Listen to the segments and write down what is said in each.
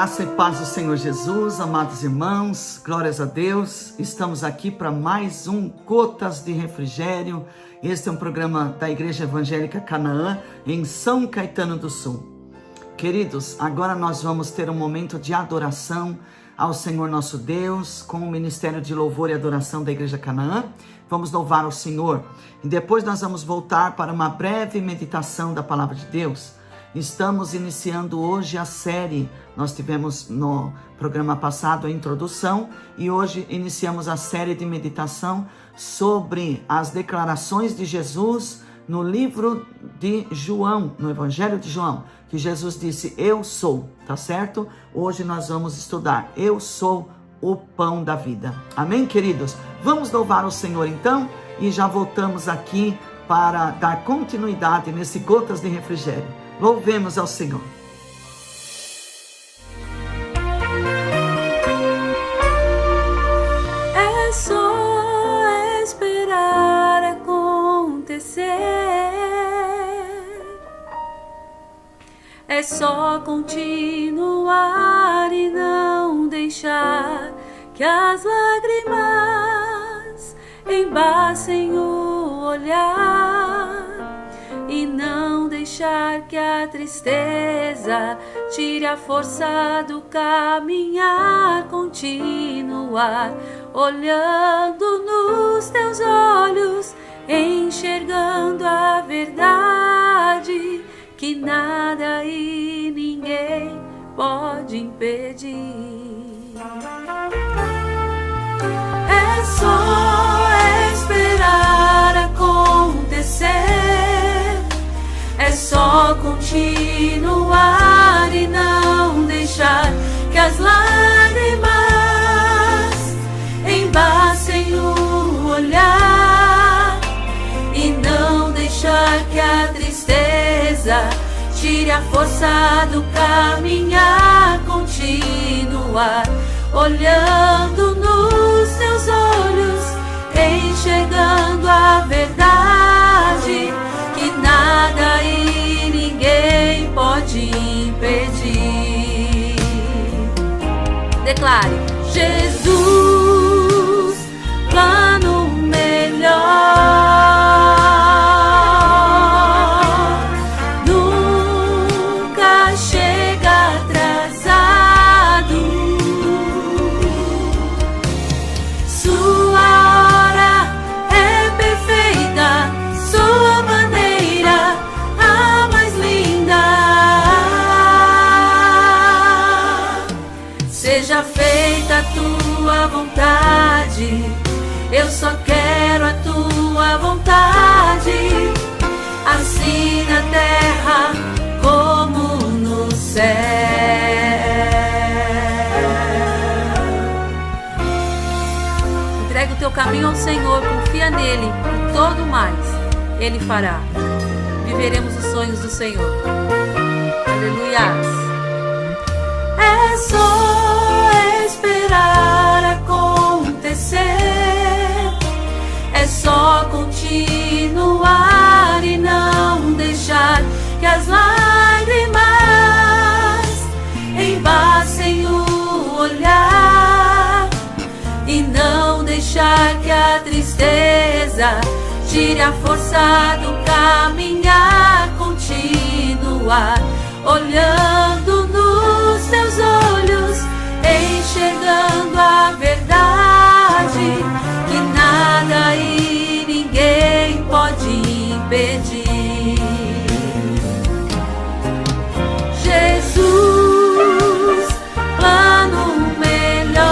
Graça e paz do Senhor Jesus, amados irmãos, glórias a Deus. Estamos aqui para mais um Gotas de Refrigério. Este é um programa da Igreja Evangélica Canaã, em São Caetano do Sul. Queridos, agora nós vamos ter um momento de adoração ao Senhor nosso Deus, com o Ministério de Louvor e Adoração da Igreja Canaã. Vamos louvar ao Senhor e depois nós vamos voltar para uma breve meditação da Palavra de Deus. Estamos iniciando hoje a série. Nós tivemos no programa passado a introdução e hoje iniciamos a série de meditação sobre as declarações de Jesus no livro de João, no Evangelho de João, que Jesus disse: eu sou, tá certo? Hoje nós vamos estudar: eu sou o pão da vida. Amém, queridos? Vamos louvar o Senhor então e já voltamos aqui para dar continuidade nesse Gotas de Refrigério. Louvemos ao Senhor. É só esperar acontecer. É só continuar e não deixar que as lágrimas embaçem o olhar. E não deixar que a tristeza tire a força do caminhar, continuar olhando nos teus olhos, enxergando a verdade que nada e ninguém pode impedir. É só esperar acontecer. É só continuar e não deixar que as lágrimas embacem o olhar. E não deixar que a tristeza tire a força do caminhar, continuar olhando nos teus olhos, enxergando a verdade que nada e ninguém pode impedir. Declare: Jesus, plano melhor, nunca chega atrasado. Sua hora é perfeita, sua maneira a mais linda. Seja feita a tua vontade, eu só quero a tua vontade, assim na terra como no céu. Entrega o teu caminho ao Senhor, confia nele e todo mais Ele fará. Viveremos os sonhos do Senhor. Aleluia. É só esperar acontecer. É só continuar e não deixar que as lágrimas embacem o olhar. E não deixar que a tristeza tire a força do caminhar, continuar olhando nos teus olhos, enxergando a verdade que nada e ninguém pode impedir. Jesus, plano melhor,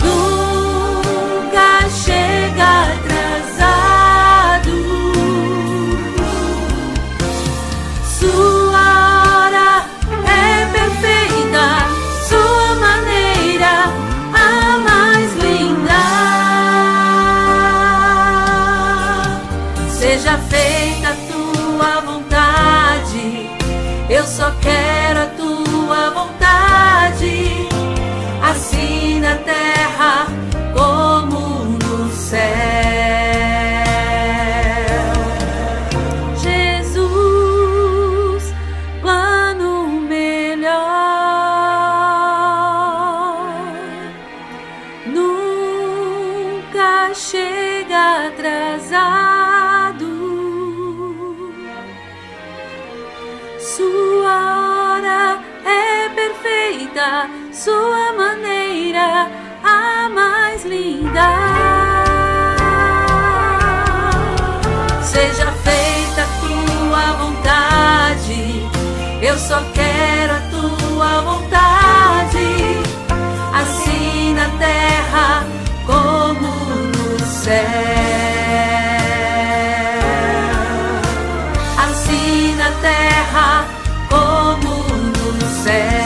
nunca chega atrasado. sua maneira a mais linda. Seja feita a tua vontade, eu só quero a tua vontade, assim na terra como no céu, assim na terra como no céu,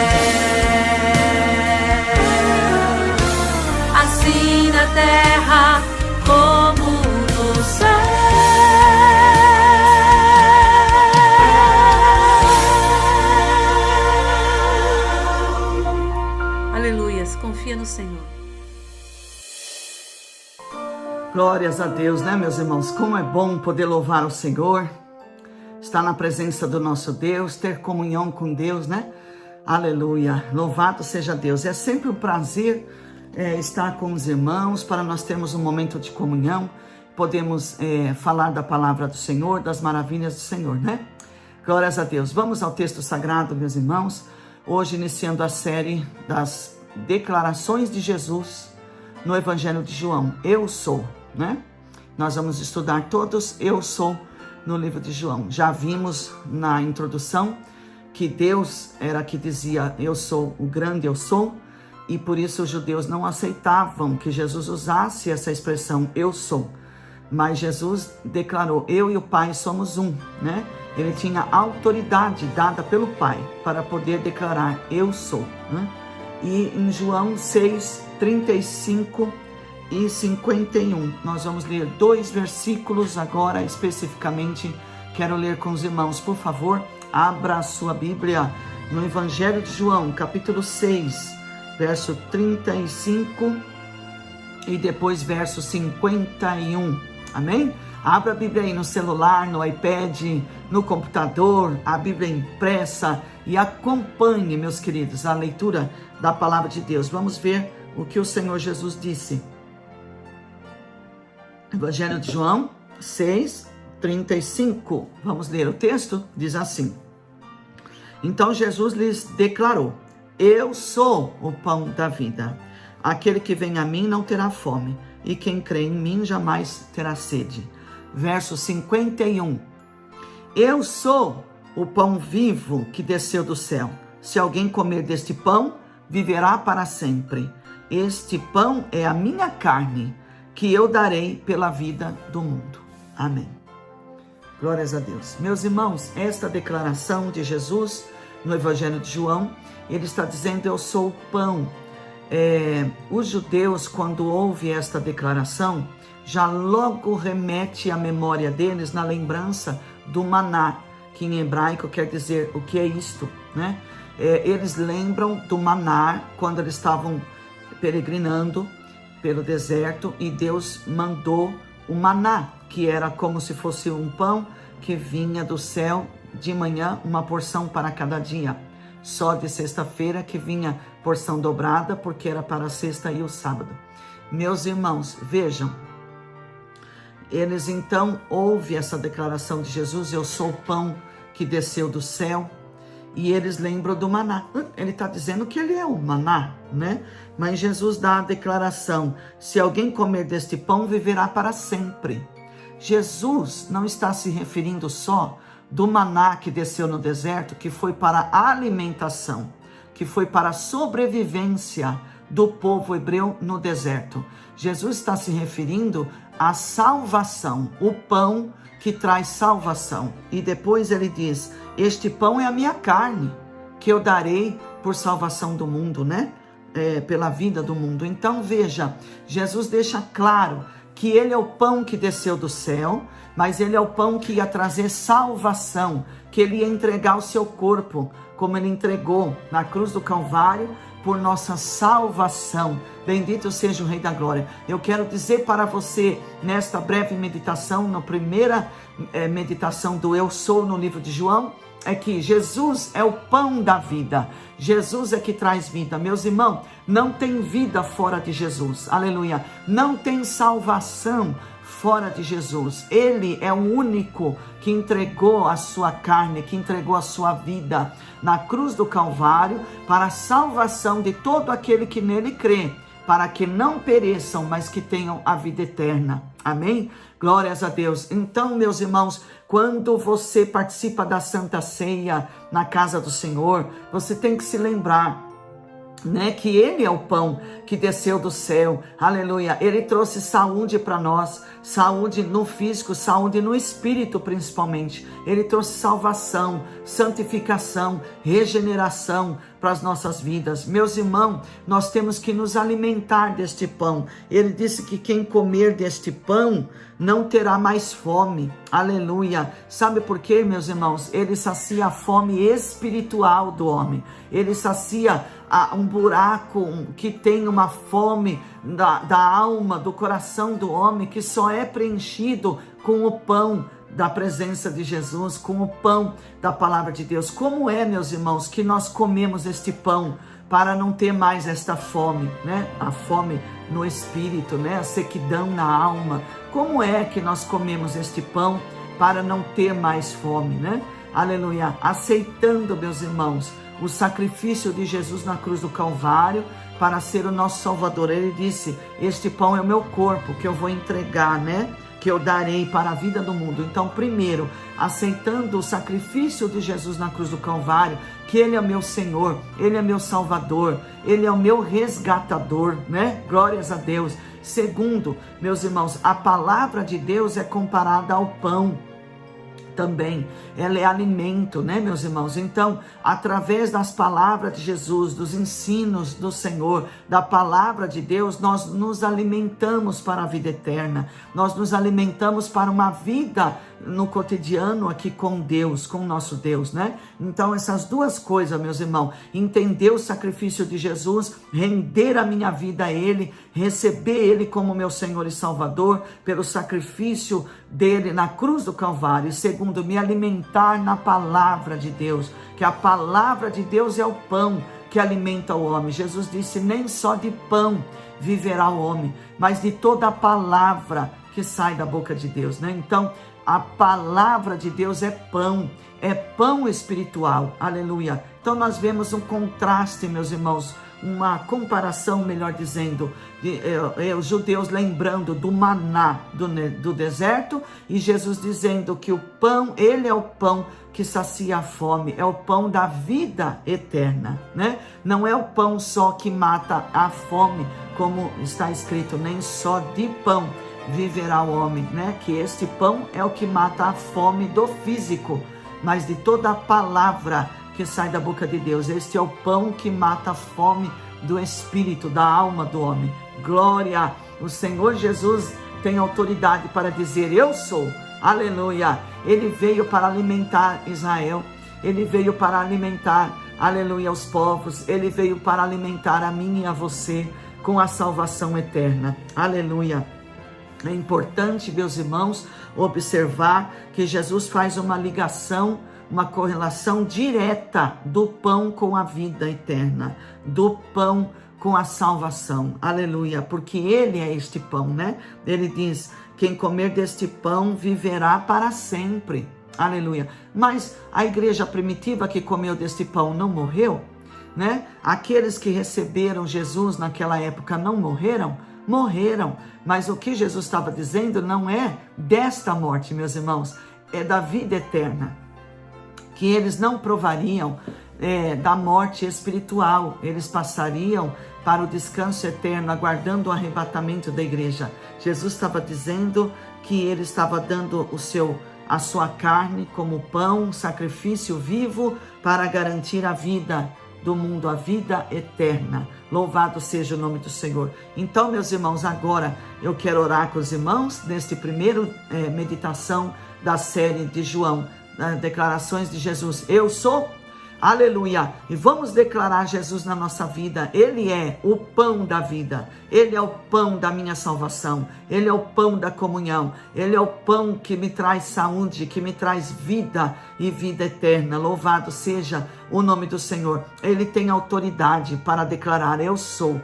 assim na terra como no céu. Aleluias, confia no Senhor. Glórias a Deus, né, meus irmãos? Como é bom poder louvar o Senhor, estar na presença do nosso Deus, ter comunhão com Deus, né? Aleluia, louvado seja Deus. É sempre um prazer estar com os irmãos, para nós termos um momento de comunhão, podemos falar da palavra do Senhor, das maravilhas do Senhor, né? Glórias a Deus. Vamos ao texto sagrado, meus irmãos, hoje iniciando a série das declarações de Jesus no Evangelho de João. Eu sou, né? Nós vamos estudar todos eu sou no livro de João. Já vimos na introdução que Deus era que dizia eu sou o grande eu sou, e por isso os judeus não aceitavam que Jesus usasse essa expressão eu sou. Mas Jesus declarou, eu e o Pai somos um, né? Ele tinha autoridade dada pelo Pai para poder declarar eu sou, né? E em João 6, 35 e 51, nós vamos ler 2 versículos agora especificamente. Quero ler com os irmãos, por favor, abra a sua Bíblia no Evangelho de João, capítulo 6, verso 35 e depois verso 51, amém? Abra a Bíblia aí no celular, no iPad, no computador, a Bíblia impressa, e acompanhe, meus queridos, a leitura da palavra de Deus. Vamos ver o que o Senhor Jesus disse. Evangelho de João 6, 35. Vamos ler o texto? Diz assim: Então Jesus lhes declarou, eu sou o pão da vida. Aquele que vem a mim não terá fome, e quem crê em mim jamais terá sede. Verso 51. Eu sou o pão vivo que desceu do céu. Se alguém comer deste pão, viverá para sempre. Este pão é a minha carne, que eu darei pela vida do mundo. Amém. Glórias a Deus. Meus irmãos, esta declaração de Jesus no Evangelho de João, ele está dizendo, eu sou o pão. Os judeus, quando ouvem esta declaração, já logo remete à memória deles na lembrança do maná, que em hebraico quer dizer o que é isto, né? Eles lembram do maná quando eles estavam peregrinando pelo deserto e Deus mandou o maná, que era como se fosse um pão que vinha do céu de manhã, uma porção para cada dia. Só de sexta-feira que vinha porção dobrada, porque era para a sexta e o sábado. Meus irmãos, vejam, eles então ouvem essa declaração de Jesus, eu sou o pão que desceu do céu, e eles lembram do maná. Ele está dizendo que ele é o maná, né? Mas Jesus dá a declaração, se alguém comer deste pão, viverá para sempre. Jesus não está se referindo só do maná que desceu no deserto, que foi para a alimentação, que foi para a sobrevivência do povo hebreu no deserto. Jesus está se referindo à salvação, o pão que traz salvação. E depois ele diz, este pão é a minha carne, que eu darei por salvação do mundo, né? Pela vida do mundo. Então veja, Jesus deixa claro que ele é o pão que desceu do céu, mas ele é o pão que ia trazer salvação, que ele ia entregar o seu corpo, como ele entregou na cruz do Calvário, por nossa salvação. Bendito seja o Rei da Glória. Eu quero dizer para você, nesta breve meditação, na primeira meditação do Eu Sou no livro de João, é que Jesus é o pão da vida. Jesus é que traz vida. Meus irmãos, não tem vida fora de Jesus. Aleluia. Não tem salvação fora de Jesus. Ele é o único que entregou a sua carne, que entregou a sua vida na cruz do Calvário para a salvação de todo aquele que nele crê, para que não pereçam, mas que tenham a vida eterna. Amém? Glórias a Deus. Então, meus irmãos, quando você participa da Santa Ceia na casa do Senhor, você tem que se lembrar, né, que ele é o pão que desceu do céu, aleluia. Ele trouxe saúde para nós, saúde no físico, saúde no espírito principalmente. Ele trouxe salvação, santificação, regeneração para as nossas vidas. Meus irmãos, nós temos que nos alimentar deste pão. Ele disse que quem comer deste pão não terá mais fome, aleluia. Sabe por quê, meus irmãos? Ele sacia a fome espiritual do homem. Ele sacia um buraco que tem uma fome da alma, do coração do homem, que só é preenchido com o pão da presença de Jesus, com o pão da palavra de Deus. Como é, meus irmãos, que nós comemos este pão para não ter mais esta fome, né? A fome no espírito, né? A sequidão na alma. Como é que nós comemos este pão para não ter mais fome, né? Aleluia. Aceitando, meus irmãos, o sacrifício de Jesus na cruz do Calvário para ser o nosso Salvador. Ele disse: este pão é o meu corpo que eu vou entregar, né? Que eu darei para a vida do mundo. Então, primeiro, aceitando o sacrifício de Jesus na cruz do Calvário, que Ele é meu Senhor, Ele é meu Salvador, Ele é o meu resgatador, né? Glórias a Deus. Segundo, meus irmãos, a palavra de Deus é comparada ao pão também. Ela é alimento, né, meus irmãos? Então, através das palavras de Jesus, dos ensinos do Senhor, da palavra de Deus, nós nos alimentamos para a vida eterna. Nós nos alimentamos para uma vida no cotidiano aqui com Deus, com o nosso Deus, né? Então, essas duas coisas, meus irmãos, entender o sacrifício de Jesus, render a minha vida a Ele, receber Ele como meu Senhor e Salvador, pelo sacrifício dele na cruz do Calvário. E segundo, me alimentar na palavra de Deus, que a palavra de Deus é o pão que alimenta o homem. Jesus disse: nem só de pão viverá o homem, mas de toda a palavra que sai da boca de Deus, né? Então, a palavra de Deus é pão espiritual, aleluia. Então nós vemos um contraste, meus irmãos, uma comparação, melhor dizendo, os judeus lembrando do maná do deserto, e Jesus dizendo que o pão, ele é o pão que sacia a fome, é o pão da vida eterna, né? Não é o pão só que mata a fome, como está escrito, nem só de pão viverá o homem, né? Que este pão é o que mata a fome do físico, mas de toda a palavra que sai da boca de Deus. Este é o pão que mata a fome do espírito, da alma do homem. Glória! O Senhor Jesus tem autoridade para dizer: eu sou. Aleluia! Ele veio para alimentar Israel. Ele veio para alimentar, aleluia, os povos. Ele veio para alimentar a mim e a você com a salvação eterna. Aleluia! É importante, meus irmãos, observar que Jesus faz uma ligação, uma correlação direta do pão com a vida eterna, do pão com a salvação, aleluia, porque ele é este pão, né? Ele diz: quem comer deste pão viverá para sempre, aleluia. Mas a igreja primitiva que comeu deste pão não morreu, né? Aqueles que receberam Jesus naquela época não morreram, mas o que Jesus estava dizendo não é desta morte, meus irmãos, é da vida eterna, que eles não provariam da morte espiritual, eles passariam para o descanso eterno, aguardando o arrebatamento da igreja. Jesus estava dizendo que ele estava dando a sua carne como pão, sacrifício vivo, para garantir a vida do mundo, a vida eterna. Louvado seja o nome do Senhor. Então, meus irmãos, agora eu quero orar com os irmãos neste primeiro meditação da série de João, declarações de Jesus. Eu sou, aleluia, e vamos declarar Jesus na nossa vida. Ele é o pão da vida, ele é o pão da minha salvação, ele é o pão da comunhão, ele é o pão que me traz saúde, que me traz vida e vida eterna. Louvado seja o nome do Senhor. Ele tem autoridade para declarar: eu sou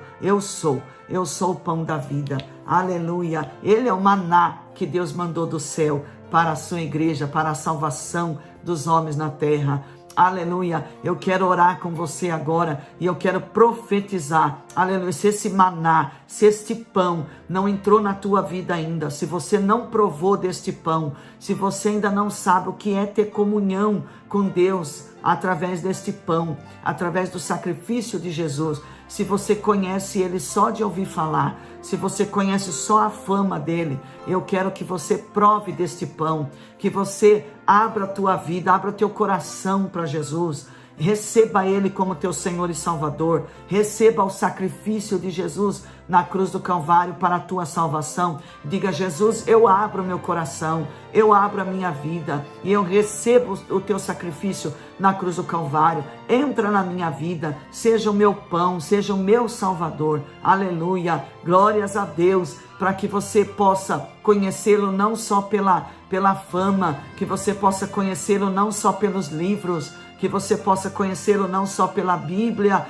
o pão da vida, aleluia. Ele é o maná que Deus mandou do céu para a sua igreja, para a salvação dos homens na terra. Aleluia, eu quero orar com você agora e eu quero profetizar, aleluia, se esse maná, se este pão não entrou na tua vida ainda, se você não provou deste pão, se você ainda não sabe o que é ter comunhão com Deus através deste pão, através do sacrifício de Jesus, se você conhece Ele só de ouvir falar, se você conhece só a fama dele, eu quero que você prove deste pão, que você abra a tua vida, abra o teu coração para Jesus, receba Ele como teu Senhor e Salvador, receba o sacrifício de Jesus na cruz do Calvário para a tua salvação. Diga: Jesus, eu abro o meu coração, eu abro a minha vida e eu recebo o teu sacrifício na cruz do Calvário. Entra na minha vida, seja o meu pão, seja o meu Salvador. Aleluia, glórias a Deus, para que você possa conhecê-lo não só pela fama, que você possa conhecê-lo não só pelos livros, que você possa conhecê-lo não só pela Bíblia,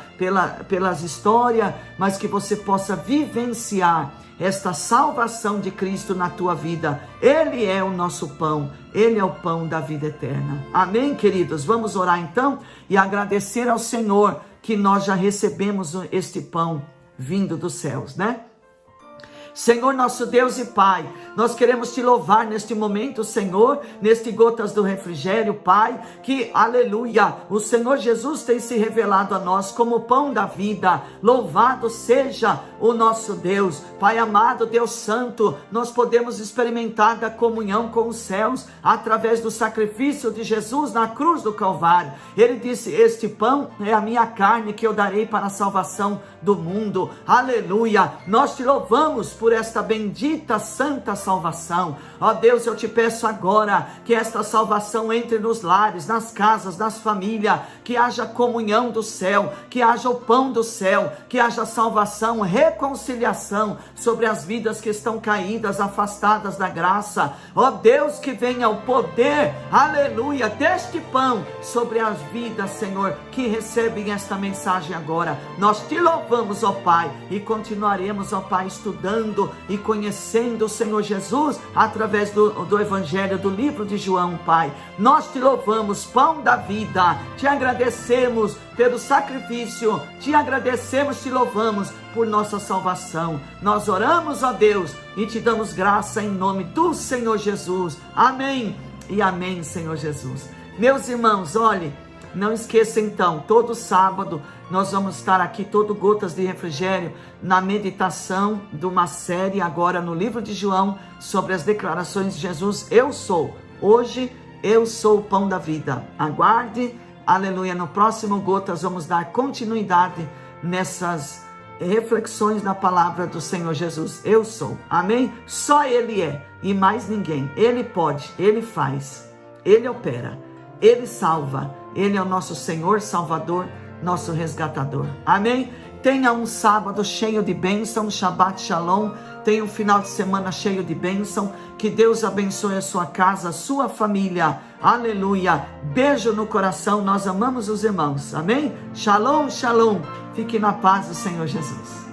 pelas histórias, mas que você possa vivenciar esta salvação de Cristo na tua vida. Ele é o nosso pão, Ele é o pão da vida eterna. Amém, queridos? Vamos orar então e agradecer ao Senhor que nós já recebemos este pão vindo dos céus, né? Senhor, nosso Deus e Pai, nós queremos te louvar neste momento, Senhor, neste Gotas do Refrigério, Pai, que, aleluia, o Senhor Jesus tem se revelado a nós como o pão da vida. Louvado seja o nosso Deus. Pai amado, Deus Santo, nós podemos experimentar da comunhão com os céus através do sacrifício de Jesus na cruz do Calvário. Ele disse: este pão é a minha carne que eu darei para a salvação do mundo. Aleluia, nós te louvamos por esta bendita santa salvação. Ó Deus, eu te peço agora que esta salvação entre nos lares, nas casas, nas famílias, que haja comunhão do céu, que haja o pão do céu, que haja salvação, reconciliação sobre as vidas que estão caídas, afastadas da graça. Ó Deus, que venha o poder, aleluia, deste pão sobre as vidas, Senhor, que recebem esta mensagem agora. Nós te louvamos, ó Pai, e continuaremos, ó Pai, estudando e conhecendo o Senhor Jesus através do Evangelho, do livro de João, Pai. Nós te louvamos, pão da vida, te agradecemos pelo sacrifício, te agradecemos, te louvamos por nossa salvação. Nós oramos, ó Deus, e te damos graça em nome do Senhor Jesus. Amém e amém, Senhor Jesus. Meus irmãos, olhe, não esqueça então, todo sábado nós vamos estar aqui, todo Gotas de Refrigério, na meditação de uma série agora no livro de João, sobre as declarações de Jesus. Eu sou, hoje eu sou o pão da vida. Aguarde, aleluia, no próximo Gotas vamos dar continuidade nessas reflexões na palavra do Senhor Jesus. Eu sou, amém? Só Ele é, e mais ninguém. Ele pode, Ele faz, Ele opera, Ele salva. Ele é o nosso Senhor, Salvador, nosso resgatador. Amém? Tenha um sábado cheio de bênção, Shabbat Shalom. Tenha um final de semana cheio de bênção. Que Deus abençoe a sua casa, a sua família. Aleluia. Beijo no coração. Nós amamos os irmãos. Amém? Shalom, shalom. Fique na paz do Senhor Jesus.